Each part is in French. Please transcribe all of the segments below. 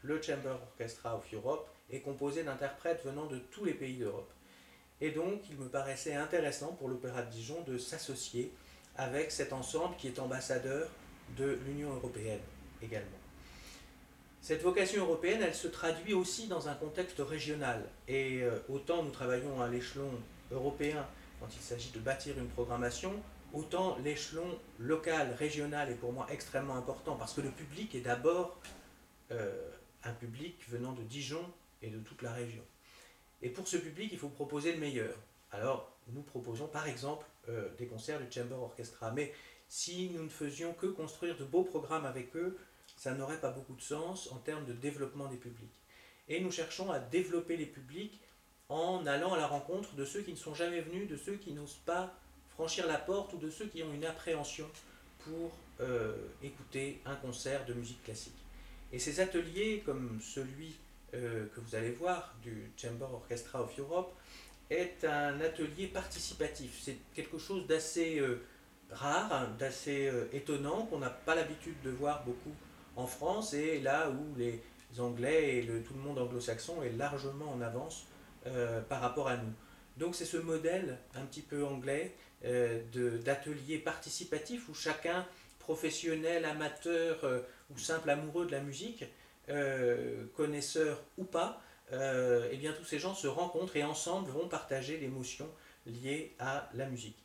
le Chamber Orchestra of Europe est composé d'interprètes venant de tous les pays d'Europe. Et donc, il me paraissait intéressant pour l'Opéra de Dijon de s'associer avec cet ensemble qui est ambassadeur de l'Union européenne également. Cette vocation européenne, elle se traduit aussi dans un contexte régional. Et autant nous travaillons à l'échelon européen quand il s'agit de bâtir une programmation, autant l'échelon local, régional est pour moi extrêmement important parce que le public est d'abord un public venant de Dijon et de toute la région. Et pour ce public, il faut proposer le meilleur. Alors, nous proposons par exemple des concerts du Chamber Orchestra. Mais si nous ne faisions que construire de beaux programmes avec eux, ça n'aurait pas beaucoup de sens en termes de développement des publics. Et nous cherchons à développer les publics en allant à la rencontre de ceux qui ne sont jamais venus, de ceux qui n'osent pas franchir la porte ou de ceux qui ont une appréhension pour écouter un concert de musique classique. Et ces ateliers, comme celui que vous allez voir du Chamber Orchestra of Europe, est un atelier participatif. C'est quelque chose d'assez rare, d'assez étonnant, qu'on n'a pas l'habitude de voir beaucoup en France, et là où les Anglais et tout le monde anglo-saxon est largement en avance par rapport à nous. Donc c'est ce modèle un petit peu anglais d'atelier participatif où chacun, professionnel, amateur ou simple amoureux de la musique, connaisseur ou pas, et bien tous ces gens se rencontrent et ensemble vont partager l'émotion liée à la musique.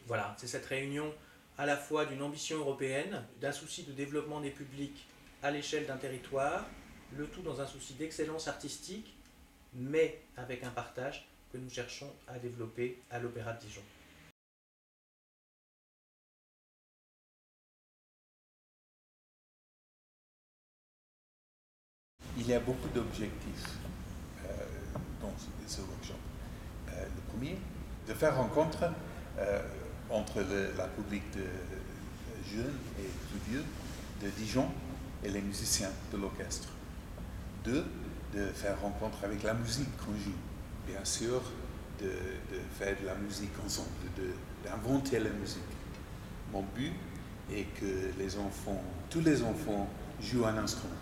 Voilà, c'est cette réunion à la fois d'une ambition européenne, d'un souci de développement des publics à l'échelle d'un territoire, le tout dans un souci d'excellence artistique, mais avec un partage que nous cherchons à développer à l'Opéra de Dijon. Il y a beaucoup d'objectifs dans ce workshop. Le premier, de faire rencontre entre la public de jeunes et plus vieux de Dijon et les musiciens de l'orchestre. Deux, de faire rencontre avec la musique qu'on joue. Bien sûr, de faire de la musique ensemble, d'inventer la musique. Mon but est que tous les enfants jouent un instrument.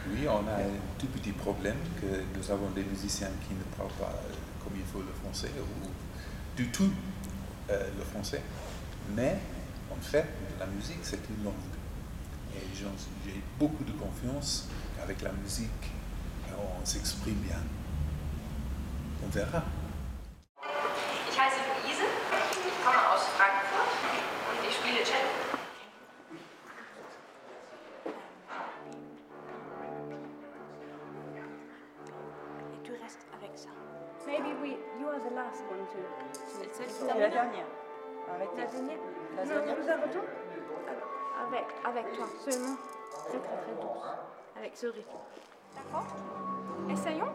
Oui, on a un tout petit problème que nous avons des musiciens qui ne parlent pas comme il faut le français ou du tout le français. Mais en fait, la musique, c'est une langue. Et j'ai beaucoup de confiance qu'avec la musique, on s'exprime bien. On verra. Ich heiße Luise, ich komme aus Frankfurt und ich spiele Cello. Et tu restes avec ça. Maybe you are the last one to. C'est la dernière. Arrêtez. La dernière. La Non, dernière. nous arrêtons avec toi seulement. Très très très douce. Avec ce rythme. D'accord. Essayons.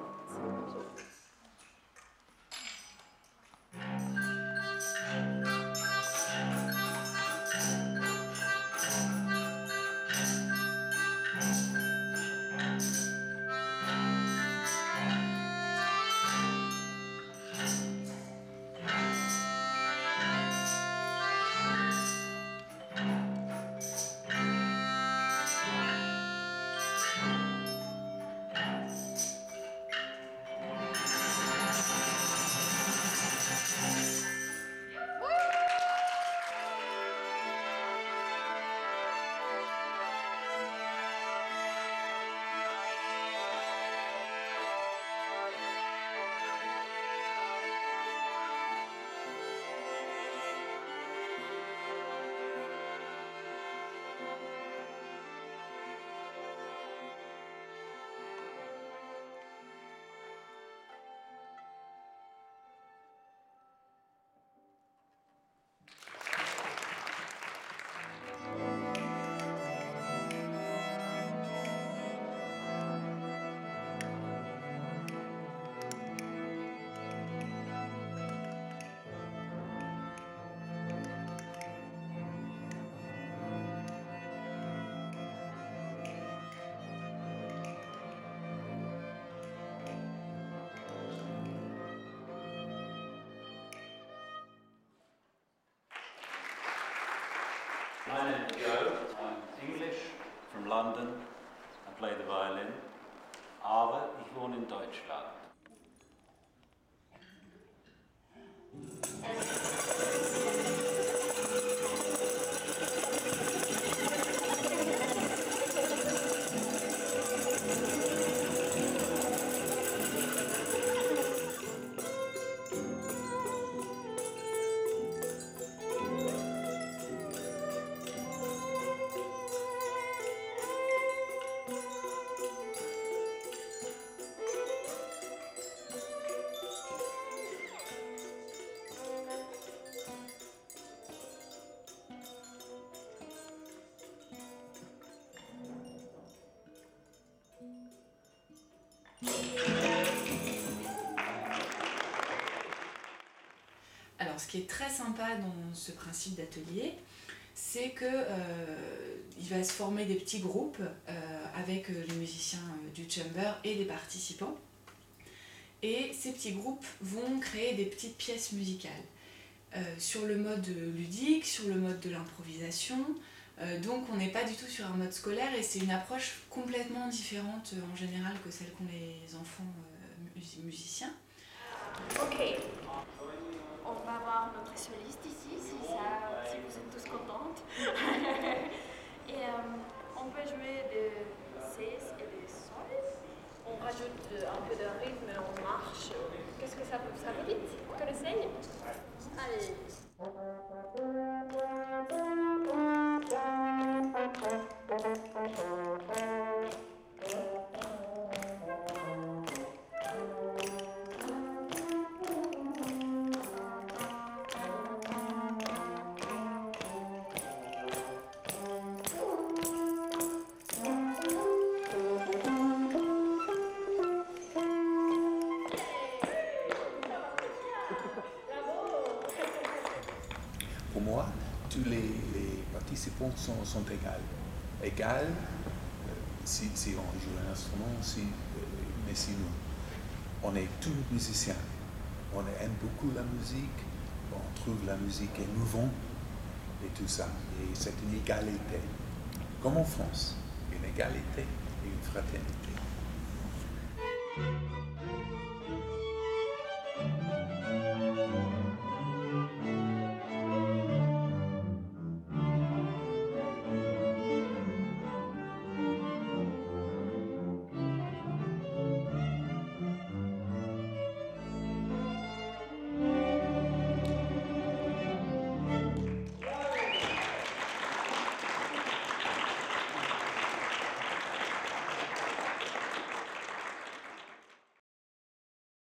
My name is Joe. I'm English from London. I play the violin. Aber ich wohne in Deutschland. Alors, ce qui est très sympa dans ce principe d'atelier, c'est que il va se former des petits groupes avec les musiciens du chamber et les participants. Et ces petits groupes vont créer des petites pièces musicales sur le mode ludique, sur le mode de l'improvisation. Donc on n'est pas du tout sur un mode scolaire et c'est une approche complètement différente en général que celle qu'ont les enfants musiciens. Ok, on va voir notre soliste ici, si vous êtes tous contentes. Et on peut jouer des Cs et des Sols. On rajoute un peu de rythme, on marche. Qu'est-ce que ça vous dit qu'on essaye? Allez. Pour moi, tous les participants sont égaux. Égales, si on joue un instrument, mais sinon, on est tous musiciens. On aime beaucoup la musique, on trouve la musique émouvante et tout ça. Et c'est une égalité. Comme en France, une égalité et une fraternité.